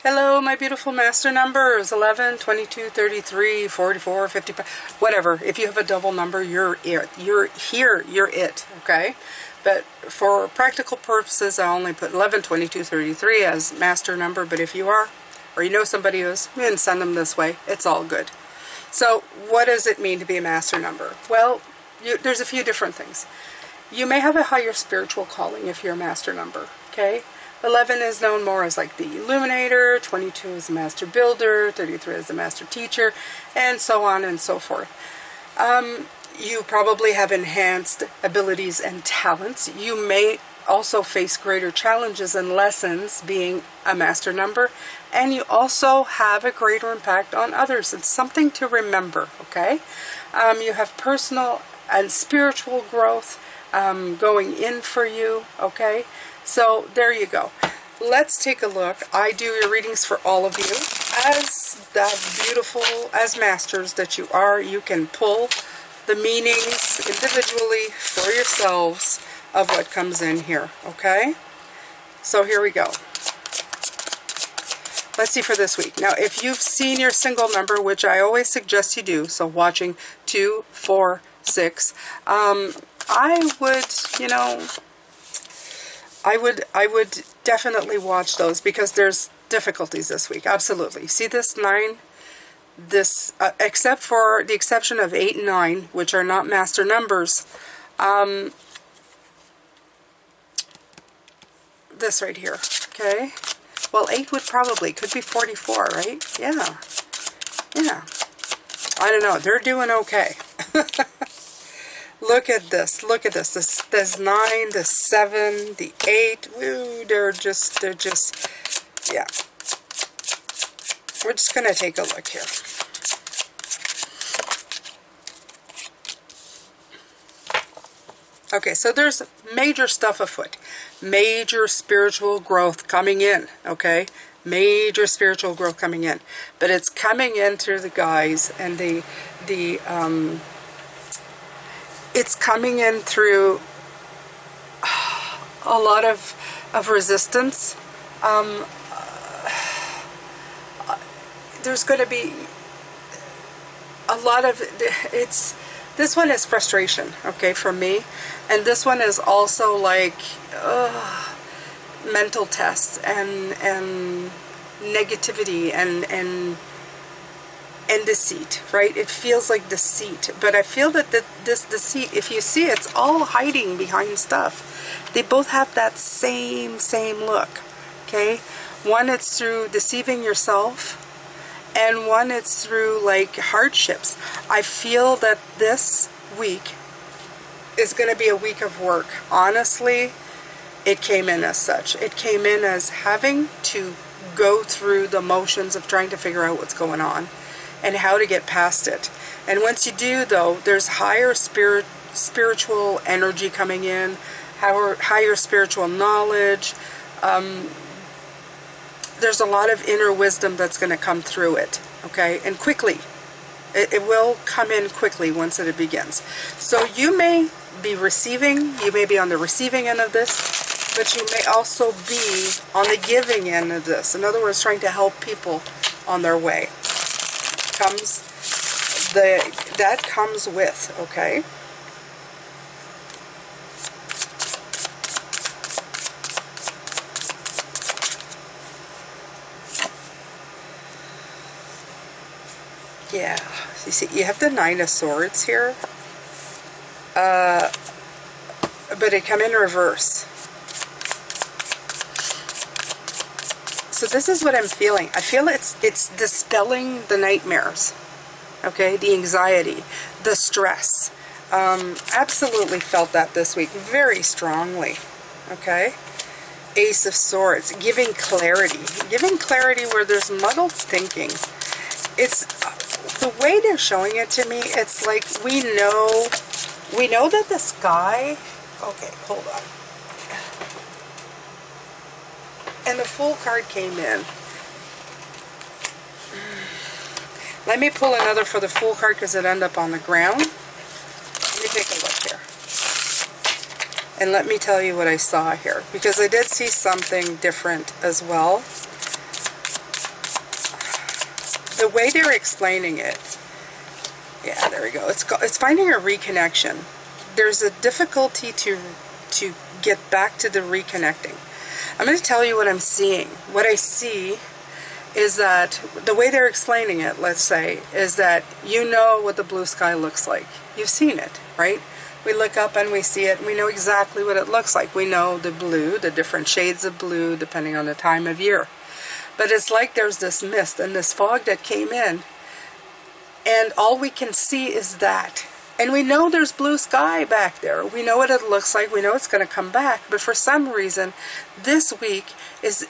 Hello, my beautiful master numbers, 11, 22, 33, 44, 55, whatever. If you have a double number, you're it. You're here, you're it, okay? But for practical purposes, I only put 11, 22, 33 as master number, but if you are, or you know somebody who is, then send them this way. It's all good. So what does it mean to be a master number? Well, there's a few different things. You may have a higher spiritual calling if you're a master number, okay? 11 is known more as like the illuminator, 22 is the master builder, 33 is the master teacher, and so on and so forth. You probably have enhanced abilities and talents. You may also face greater challenges and lessons being a master number, and you also have a greater impact on others. It's something to remember, okay? You have personal and spiritual growth going in for you, okay? So there you go. Let's take a look. I do your readings for all of you. As the beautiful, as masters that you are, you can pull the meanings individually for yourselves of what comes in here, okay? So here we go. Let's see for this week. Now, if you've seen your single number, which I always suggest you do, so watching 2, 4, 6, I would, you know, I would definitely watch those because there's difficulties this week. Absolutely. See this 9? This, except for the exception of 8 and 9, which are not master numbers. This right here. Okay. Well, 8 would probably, could be 44, right? Yeah. Yeah. I don't know. They're doing okay. Look at this. Look at this. This 9, the 7, the 8. Woo, they're just, yeah. We're just going to take a look here. Okay, so there's major stuff afoot. Major spiritual growth coming in, okay? Major spiritual growth coming in. But it's coming in through the guise and it's coming in through a lot of resistance. There's going to be a lot of, this one is frustration, okay, for me. And this one is also like mental tests and negativity and deceit, right? It feels like deceit, but I feel that this deceit, if you see, it's all hiding behind stuff. They both have that same look, okay? One, it's through deceiving yourself, and one, it's through like hardships. I feel that this week is going to be a week of work. Honestly, it came in as such. It came in as having to go through the motions of trying to figure out what's going on and how to get past it. And once you do, though, there's higher spiritual energy coming in, higher spiritual knowledge. There's a lot of inner wisdom that's going to come through it, okay? And quickly. It will come in quickly once it begins. So you may be receiving, you may be on the receiving end of this, but you may also be on the giving end of this. In other words, trying to help people on their way. That comes with, okay? Yeah, you see, you have the 9 of Swords here, but it come in reverse. So this is what I'm feeling. I feel it's dispelling the nightmares, okay, the anxiety, the stress. Absolutely felt that this week very strongly, okay? Ace of Swords, giving clarity where there's muddled thinking. It's the way they're showing it to me. It's like we know that the sky. Okay, hold on. And the Fool card came in. Let me pull another for the Fool card because it ended up on the ground. Let me take a look here. And let me tell you what I saw here, because I did see something different as well. way they're explaining it, yeah, there we go. It's finding a reconnection. There's a difficulty to get back to the reconnecting. I'm going to tell you what I'm seeing. What I see is that the way they're explaining it, let's say, is that you know what the blue sky looks like. You've seen it, right? We look up and we see it, and we know exactly what it looks like. We know the blue, the different shades of blue, depending on the time of year. But it's like there's this mist and this fog that came in, and all we can see is that. And we know there's blue sky back there. We know what it looks like. We know it's going to come back. But for some reason, this week it's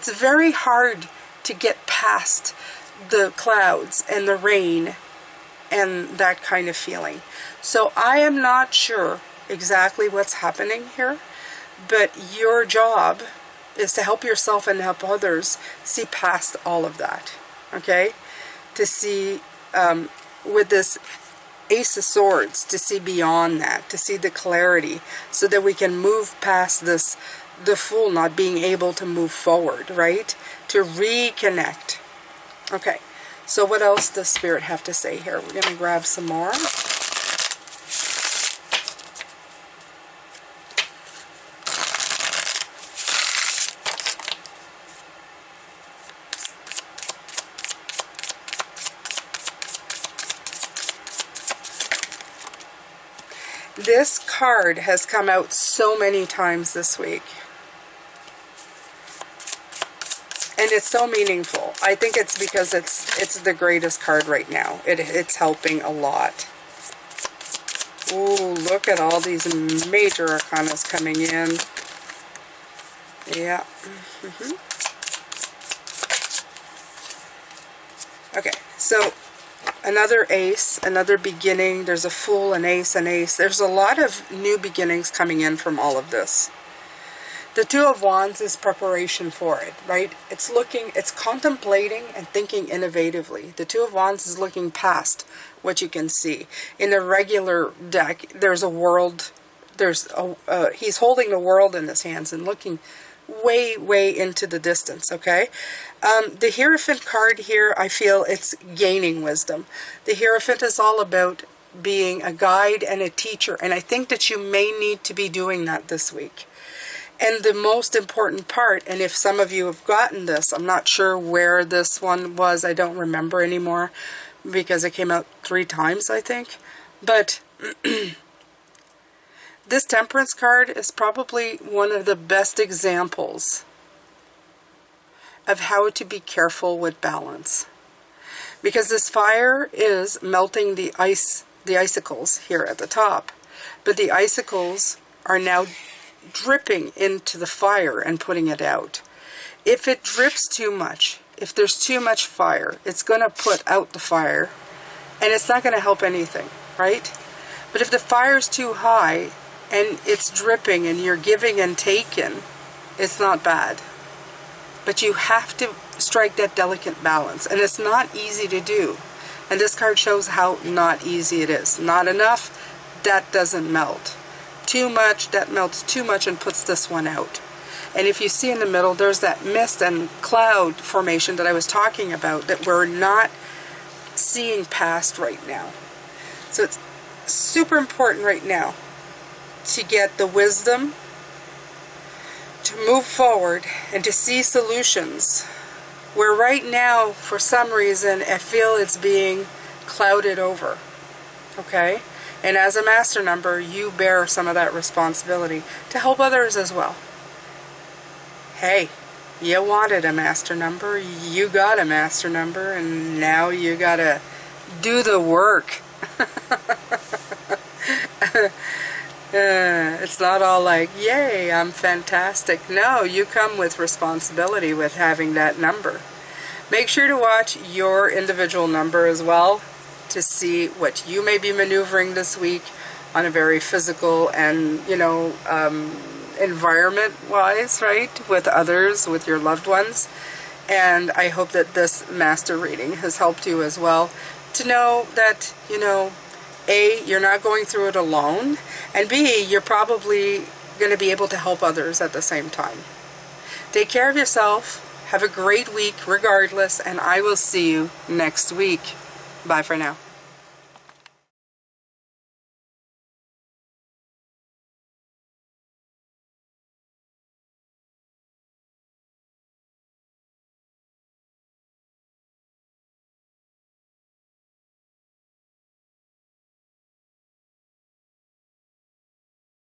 very hard to get past the clouds and the rain and that kind of feeling. So I am not sure exactly what's happening here, but your job is to help yourself and help others see past all of that, okay? To see, with this Ace of Swords, to see beyond that, to see the clarity, so that we can move past this, the Fool not being able to move forward, right? To reconnect. Okay, so what else does Spirit have to say here? We're going to grab some more. This card has come out so many times this week. And it's so meaningful. I think it's because it's the greatest card right now. It's helping a lot. Ooh, look at all these major arcanas coming in. Yeah. Okay, so another ace, another beginning. There's a Fool, an ace, an ace. There's a lot of new beginnings coming in from all of this. The Two of Wands is preparation for it, right? It's looking, it's contemplating and thinking innovatively. The Two of Wands is looking past what you can see. In a regular deck, there's a world, he's holding the world in his hands and looking way, way into the distance, okay? The Hierophant card here, I feel it's gaining wisdom. The Hierophant is all about being a guide and a teacher, and I think that you may need to be doing that this week. And the most important part, and if some of you have gotten this, I'm not sure where this one was, I don't remember anymore, because it came out 3 times, I think. But this Temperance card is probably one of the best examples of how to be careful with balance. Because this fire is melting the icicles here at the top. But the icicles are now dripping into the fire and putting it out. If it drips too much, if there's too much fire, it's going to put out the fire, and it's not going to help anything, right? But if the fire's too high and it's dripping and you're giving and taking, it's not bad. But you have to strike that delicate balance, and it's not easy to do. And this card shows how not easy it is. Not enough, that doesn't melt. Too much, that melts too much and puts this one out. And if you see in the middle, there's that mist and cloud formation that I was talking about that we're not seeing past right now. So it's super important right now to get the wisdom to move forward and to see solutions where right now, for some reason, I feel it's being clouded over. Okay? And as a master number, you bear some of that responsibility to help others as well. Hey, you wanted a master number, you got a master number, and now you gotta do the work. It's not all like, yay, I'm fantastic. No, you come with responsibility with having that number. Make sure to watch your individual number as well, to see what you may be maneuvering this week on a very physical and, you know, environment-wise, right? With others, with your loved ones. And I hope that this master reading has helped you as well to know that, you know, A, you're not going through it alone, and B, you're probably going to be able to help others at the same time. Take care of yourself. Have a great week regardless, and I will see you next week. Bye for now.